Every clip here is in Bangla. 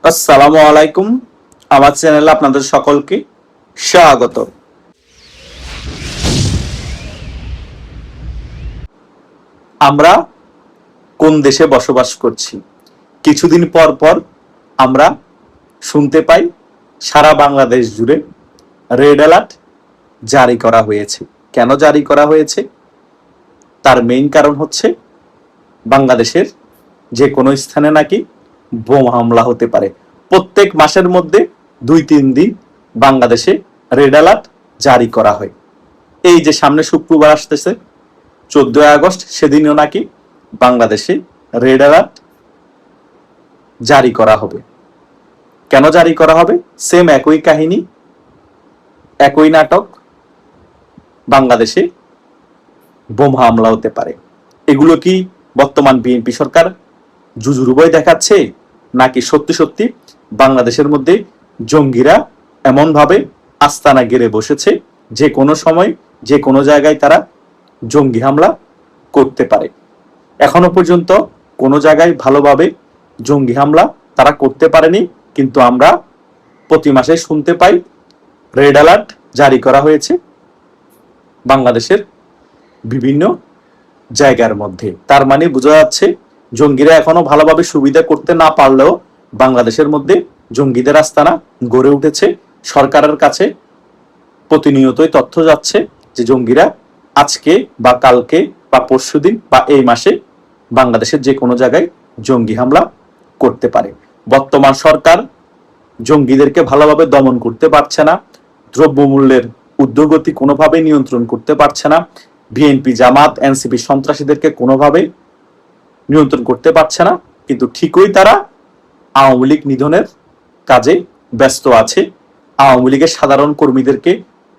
আসসালামু আলাইকুম। আমার চ্যানেলে আপনাদের সকলকে স্বাগত। আমরা কোন দেশে বসবাস করছি? কিছুদিন পর পর আমরা শুনতে পাই সারা বাংলাদেশ জুড়ে রেড অ্যালার্ট জারি করা হয়েছে। কেন জারি করা হয়েছে? তার মেইন কারণ হচ্ছে বাংলাদেশের যে কোনো স্থানে নাকি বোমা হামলা হতে পারে। প্রত্যেক মাসের মধ্যে 2-3 দিন বাংলাদেশে রেড অ্যালার্ট জারি করা হয়। এই যে সামনে শুক্রবার আসতেছে 14 আগস্ট, সেদিনও নাকি বাংলাদেশে রেড অ্যালার্ট জারি করা হবে। কেন জারি করা হবে? সেম একই কাহিনী, একই নাটক। বাংলাদেশে বোমা হামলা হতে পারে। এগুলো কি বর্তমান বিএনপি সরকার জুজুর ভয় দেখাচ্ছে, নাকি সত্যি সত্যি বাংলাদেশের মধ্যে জঙ্গিরা এমনভাবে আস্তানা গেড়ে বসেছে যে কোনো সময় যে কোনো জায়গায় তারা জঙ্গি হামলা করতে পারে? এখনো পর্যন্ত কোনো জায়গায় ভালোভাবে জঙ্গি হামলা তারা করতে পারেনি, কিন্তু আমরা প্রতি মাসে শুনতে পাই রেড অ্যালার্ট জারি করা হয়েছে বাংলাদেশের বিভিন্ন জায়গার মধ্যে। তার মানে বোঝা যাচ্ছে জঙ্গিরা এখনো ভালোভাবে সুবিধা করতে না পারলেও বাংলাদেশের মধ্যে জঙ্গিদের আস্তানা গড়ে উঠেছে। সরকারের কাছে প্রতিনিয়তই তথ্য যাচ্ছে যে জঙ্গিরা আজকে বা কালকে বা পরশুদিন বা এই মাসে বাংলাদেশের যে কোনো জায়গায় জঙ্গি হামলা করতে পারে। বর্তমান সরকার জঙ্গিদেরকে ভালোভাবে দমন করতে পারছে না, দ্রব্যমূল্যের ঊর্ধ্বগতি কোনোভাবে নিয়ন্ত্রণ করতে পারছে না, বিএনপি জামাত এনসিপি সন্ত্রাসীদেরকে কোনোভাবে নিয়ন্ত্রণ করতে পারছে না, কিন্তু ঠিকই তারা আওয়ামী লীগ নিধনের কাজে ব্যস্ত আছে। আওয়ামী লীগের সাধারণ কর্মীদেরকে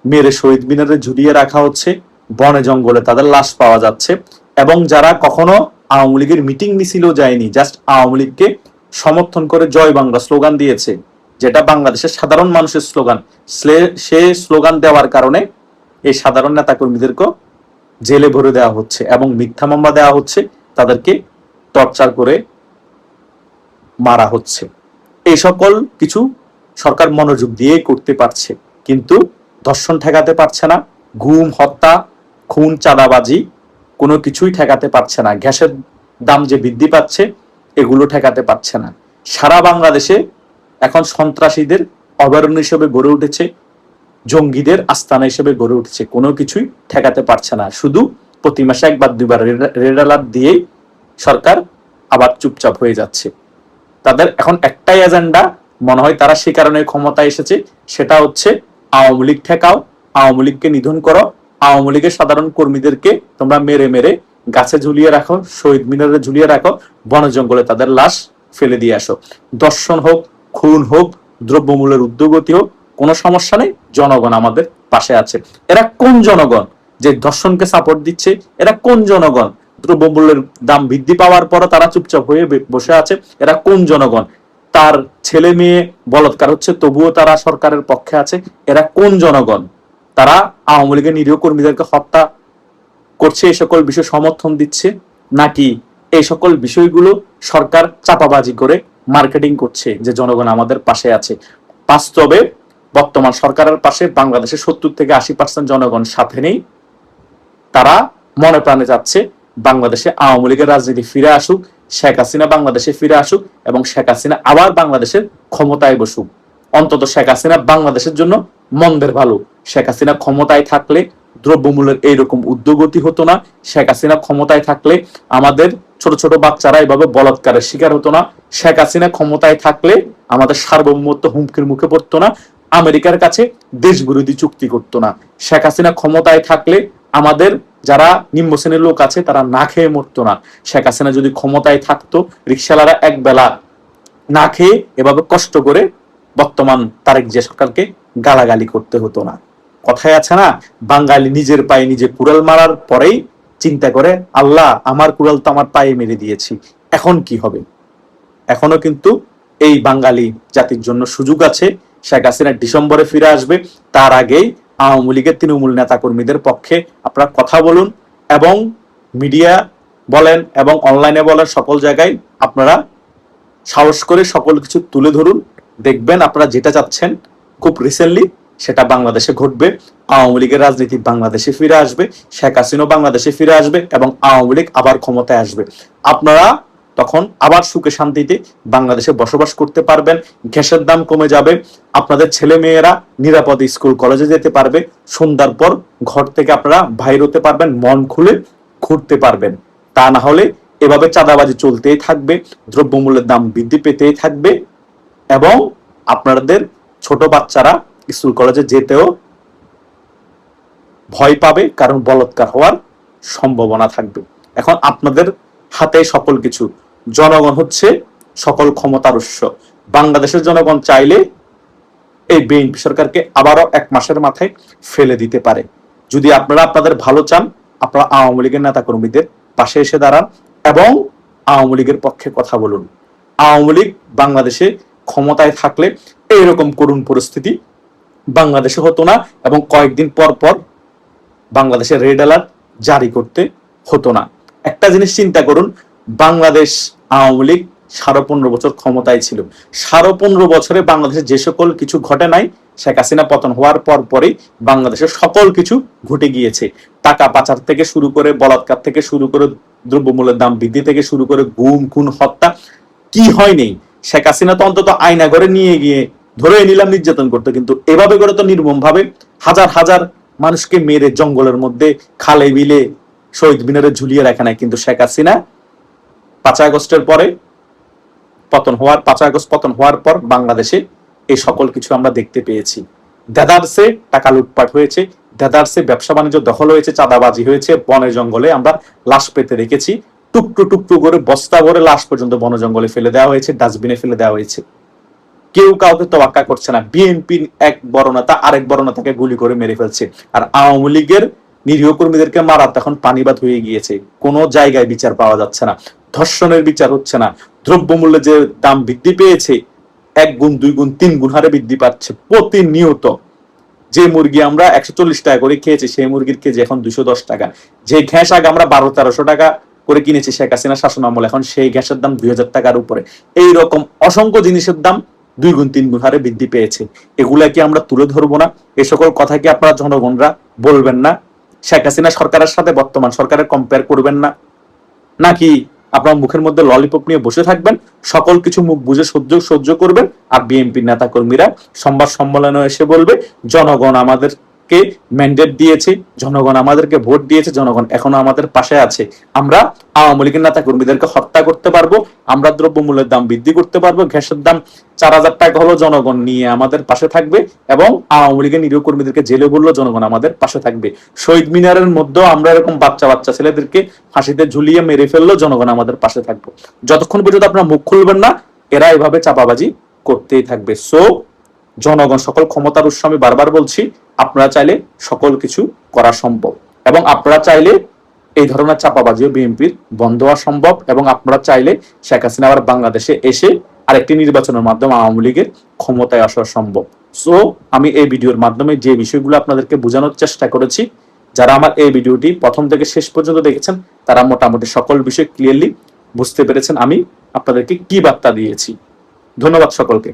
মেরে শহীদ মিনারে ঝুলিয়ে রাখা হচ্ছে, বনে জঙ্গলে তাদের লাশ পাওয়া যাচ্ছে, এবং যারা কখনো আওয়ামী লীগের মিটিং মিছিলও যায়নি, জাস্ট আওয়ামী লীগকে সমর্থন করে জয় বাংলা স্লোগান দিয়েছে, যেটা বাংলাদেশের সাধারণ মানুষের স্লোগান, সে স্লোগান দেওয়ার কারণে এই সাধারণ নেতাকর্মীদেরকে জেলে ভরে দেওয়া হচ্ছে এবং মিথ্যা মামলা দেওয়া হচ্ছে, তাদেরকে টর্চার করে মারা হচ্ছে। এই সকল কিছু সরকার মনোযোগ দিয়ে করতে পারছে, কিন্তু ধর্ষণ ঠেকাতে পারছে না, গুম হত্যা খুন চাঁদাবাজি কোনো কিছুই ঠেকাতে পারছে না, গ্যাসের দাম যে বৃদ্ধি পাচ্ছে এগুলো ঠেকাতে পারছে না। সারা বাংলাদেশে এখন সন্ত্রাসীদের অভয়ারণ্য হিসেবে গড়ে উঠেছে, জঙ্গিদের আস্তানা হিসেবে গড়ে উঠেছে, কোনো কিছুই ঠেকাতে পারছে না। শুধু প্রতি মাসে একবার দুইবার রেড অ্যালার্ট দিয়েই সরকার আবার চুপচাপ হয়ে যাচ্ছে। তাদের এখন একটাই এজেন্ডা, মনে হয় তারা সে কারণে ক্ষমতায় এসেছে, সেটা হচ্ছে আওয়ামী লীগ ঠেকাও, আওয়ামী লীগকে নিধন করো, আওয়ামী লীগের সাধারণ কর্মীদেরকে তোমরা মেরে মেরে গাছে ঝুলিয়ে রাখো, শহীদ মিনারে ঝুলিয়ে রাখো, বন জঙ্গলে তাদের লাশ ফেলে দিয়ে আসো। দর্শন হোক, খুন হোক, দ্রব্যমূল্যের ঊর্ধ্বগতি হোক, কোনো সমস্যা নেই, জনগণ আমাদের পাশে আছে। এরা কোন জনগণ যে ধর্ষণকে সাপোর্ট দিচ্ছে? এরা কোন জনগণ দ্রব্যমূল্যের দাম বৃদ্ধি পাওয়ার পর তারা চুপচাপ হয়ে বসে আছে? এরা কোন জনগণ তার ছেলে মেয়ে বলৎকার হচ্ছে তবুও তারা সরকারের পক্ষে আছে? এরা কোন জনগণ তারা আওয়ামী লীগের নিরীহ কর্মীদেরকে হত্যা করছে এই সকল বিষয় সমর্থন দিচ্ছে? নাকি এই সকল বিষয়গুলো সরকার চাপাবাজি করে মার্কেটিং করছে যে জনগণ আমাদের পাশে আছে? বাস্তবে বর্তমান সরকারের পাশে বাংলাদেশের 70-80% জনগণ সাথে নেই। তারা মনে প্রাণে যাচ্ছে বাংলাদেশে আওয়ামী লীগের রাজনীতি ফিরে আসুক, শেখ হাসিনা বাংলাদেশে ফিরে আসুক এবং শেখ হাসিনা আবার বাংলাদেশের ক্ষমতায় বসুক। অন্তত শেখ হাসিনা বাংলাদেশের জন্য মন্দের ভালো। শেখ হাসিনা ক্ষমতায় থাকলে দ্রব্যমূল্যের এইরকম ঊর্ধ্বগতি হতো না। শেখ হাসিনা ক্ষমতায় থাকলে আমাদের ছোট ছোট বাচ্চারা এভাবে বলাৎকারের শিকার হতো না। শেখ হাসিনা ক্ষমতায় থাকলে আমাদের সার্বভৌমত্ব হুমকির মুখে পড়তো না, আমেরিকার কাছে দেশ বিরোধী চুক্তি করতো না। শেখ হাসিনা ক্ষমতায় থাকলে আমাদের যারা নিম্ন শ্রেণীর লোক আছে তারা না খেয়ে মরতো না। শেখ হাসিনা যদি ক্ষমতায় থাকতো, রিকশালারা এক বেলা না খেয়ে এভাবে কষ্ট করে বর্তমান তারেক জিয়া সরকারকে গালাগালি করতে হতো না। কথায় আছে না, বাঙালি নিজের পায়ে নিজে কুড়াল মারার পরেই চিন্তা করে, আল্লাহ আমার কুড়াল তো আমার পায়ে মেরে দিয়েছি, এখন কি হবে? এখনো কিন্তু এই বাঙালি জাতির জন্য সুযোগ আছে। শেখ হাসিনা ডিসেম্বরে ফিরে আসবে, তার আগেই আওয়ামী লীগের তৃণমূল নেতা কর্মীদের পক্ষে আপনারা কথা বলুন, এবং মিডিয়া বলেন এবং অনলাইনে বলেন, সকল জায়গায় আপনারা সাহস করে সকল কিছু তুলে ধরুন, দেখবেন আপনারা যেটা চাচ্ছেন খুব রিসেন্টলি সেটা বাংলাদেশে ঘটবে। আওয়ামী লীগের রাজনীতি বাংলাদেশে ফিরে আসবে, শেখ হাসিনা বাংলাদেশে ফিরে আসবে এবং আওয়ামী লীগ আবার ক্ষমতায় আসবে। আপনারা তখন আবার সুখে শান্তিতে বাংলাদেশে বসবাস করতে পারবেন, গ্যাসের দাম কমে যাবে, আপনাদের ছেলে মেয়েরা নিরাপদে স্কুল কলেজে যেতে পারবে, সন্ধ্যার পর ঘর থেকে আপনারা বাইর হতে পারবেন, মন খুলে ঘুরতে পারবেন। তা না হলে এভাবে চাঁদাবাজি চলতেই থাকবে, দ্রব্যমূল্যের দাম বৃদ্ধি পেতেই থাকবে এবং আপনাদের ছোট বাচ্চারা স্কুল কলেজে যেতেও ভয় পাবে, কারণ বলাৎকার হওয়ার সম্ভাবনা থাকবে। এখন আপনাদের হাতে সকল কিছু, জনগণ হচ্ছে সকল ক্ষমতার উৎস। বাংলাদেশের জনগণ চাইলে এই বিএনপি সরকারকে আবারও 1 মাসের মাথায় ফেলে দিতে পারে। যদি আপনারা আপনাদের ভালো চান, আপনারা আওয়ামী লীগের নেতা কর্মীদের পাশে এসে দাঁড়ান এবং আওয়ামী লীগের পক্ষে কথা বলুন। আওয়ামী লীগ বাংলাদেশে ক্ষমতায় থাকলে এইরকম করুণ পরিস্থিতি বাংলাদেশে হতো না এবং কয়েকদিন পর পর বাংলাদেশে রেড অ্যালার্ট জারি করতে হতো না। একটা জিনিস চিন্তা করুন, বাংলাদেশ আওয়ামী লীগ 15.5 বছর ক্ষমতায় ছিল। 15.5 বছরে বাংলাদেশে যে সকল কিছু ঘটে নাই, শেখ হাসিনা পতন হওয়ার পর পরই বাংলাদেশের সকল কিছু ঘটে গিয়েছে। টাকা পাচার থেকে শুরু করে, বলাৎকার থেকে শুরু করে, দ্রব্যমূল্যের দাম বৃদ্ধি থেকে শুরু করে, গুম খুন হত্যা কি হয়নি। শেখ হাসিনা তো অন্তত আয়না ঘরে নিয়ে গিয়ে ধরে নিলাম নির্যাতন করতো, কিন্তু এভাবে করে তো নির্মম ভাবে হাজার হাজার মানুষকে মেরে জঙ্গলের মধ্যে খালে বিলে শহীদ মিনারে ঝুলিয়ে রাখে নাই। কিন্তু শেখ হাসিনা 5 আগস্টের পরে পতন হওয়ার 5 আগস্ট পতন হওয়ার পর বাংলাদেশে এই সকল কিছু আমরা দেখতে পেয়েছি। দেদারসে টাকা লুটপাট হয়েছে, দেদারসে ব্যবসা বাণিজ্য দখল হয়েছে, চাঁদাবাজি হয়েছে, বনে জঙ্গলে আমরা লাশ পেতে রেখেছি, টুকরো টুকরো করে বস্তা ভরে লাশ পর্যন্ত বন জঙ্গলে ফেলে দেওয়া হয়েছে, ডাস্টবিনে ফেলে দেওয়া হয়েছে। কেউ কাউকে তোয়াক্কা করছে না। বিএনপি এক বড় নেতা আরেক বড় নেতাকে গুলি করে মেরে ফেলছে, আর আওয়ামী লীগের নিরীহ কর্মীদেরকে মারা এখন পানিবাদ হয়ে গিয়েছে। কোনো জায়গায় বিচার পাওয়া যাচ্ছে না, ধর্ষণের বিচার হচ্ছে না, দ্রব্যমূল্যের যে দাম বৃদ্ধি পেয়েছে 1 গুণ 2 গুণ 3 গুণ হারে বৃদ্ধি পাচ্ছে প্রতিনিয়ত। যে মুরগি আমরা 140 টাকা করে খেয়েছি, সেই মুরগির কেজি এখন 210 টাকা। যে ঘ্যাস আগে আমরা 1200-1300 টাকা করে কিনেছি শেখ হাসিনা শাসন আমলে, এখন সেই গ্যাসের দাম 2000 টাকার উপরে। এইরকম অসংখ্য জিনিসের দাম 2 গুণ 3 গুণ হারে বৃদ্ধি পেয়েছে। এগুলা কি আমরা তুলে ধরবো না? এ সকল কথা কি আপনারা জনগণরা বলবেন না? শেখ হাসিনা সরকারের সাথে বর্তমান সরকারের কম্পেয়ার করবেন না? নাকি আপনার মুখের মধ্যে ললিপপ নিয়ে বসে থাকবেন, সকল কিছু মুখ বুঝে সহ্য করবেন, আর বিএনপির নেতা কর্মীরা সংবাদ সম্মেলনে এসে বলবে জনগণ আমাদেরকে ম্যান্ডেট দিয়েছে, জনগণ আমাদেরকে ভোট দিয়েছে, জনগণ এখনো আমাদের পাশে আছে, আমরা আওয়ামী লীগের নেতা কর্মীদেরকে হত্যা করতে পারবো, আমরা দ্রব্যমূল্যের দাম বৃদ্ধি করতে পারবো, গ্যাসের দাম 4000 টাকা হলো জনগণ নিয়ে আমাদের পাশে থাকবে, এবং আওয়ামী লীগের নিরীহ কর্মীদেরকে জেলে বললো জনগণ আমাদের পাশে থাকবে। শহীদ মিনারের মধ্যেও আমরা এরকম বাচ্চা বাচ্চা ছেলেদেরকে ফাঁসিতে ঝুলিয়ে মেরে ফেললো, জনগণ আমাদের পাশে থাকবে। যতক্ষণ পর্যন্ত আপনারা মুখ খুলবেন না, এরা এভাবে চাপাবাজি করতেই থাকবে। সো জনগণ সকল ক্ষমতার উৎস, আমি বারবার বলছি, আপনারা চাইলে সকল কিছু করা সম্ভব, এবং আপনারা চাইলে এই ধরনের চাপাবাজিও বিএনপির বন্ধ হওয়া সম্ভব, এবং আপনারা চাইলে শেখ হাসিনা আবার বাংলাদেশে এসে আরেকটি নির্বাচনের মাধ্যমে আওয়ামী লীগের ক্ষমতায় আসা সম্ভব। সো আমি এই ভিডিওর মাধ্যমে যে বিষয়গুলো আপনাদেরকে বোঝানোর চেষ্টা করেছি, যারা আমার এই ভিডিওটি প্রথম থেকে শেষ পর্যন্ত দেখেছেন তারা মোটামুটি সকল বিষয় ক্লিয়ারলি বুঝতে পেরেছেন আমি আপনাদেরকে কি বার্তা দিয়েছি। ধন্যবাদ সকলকে।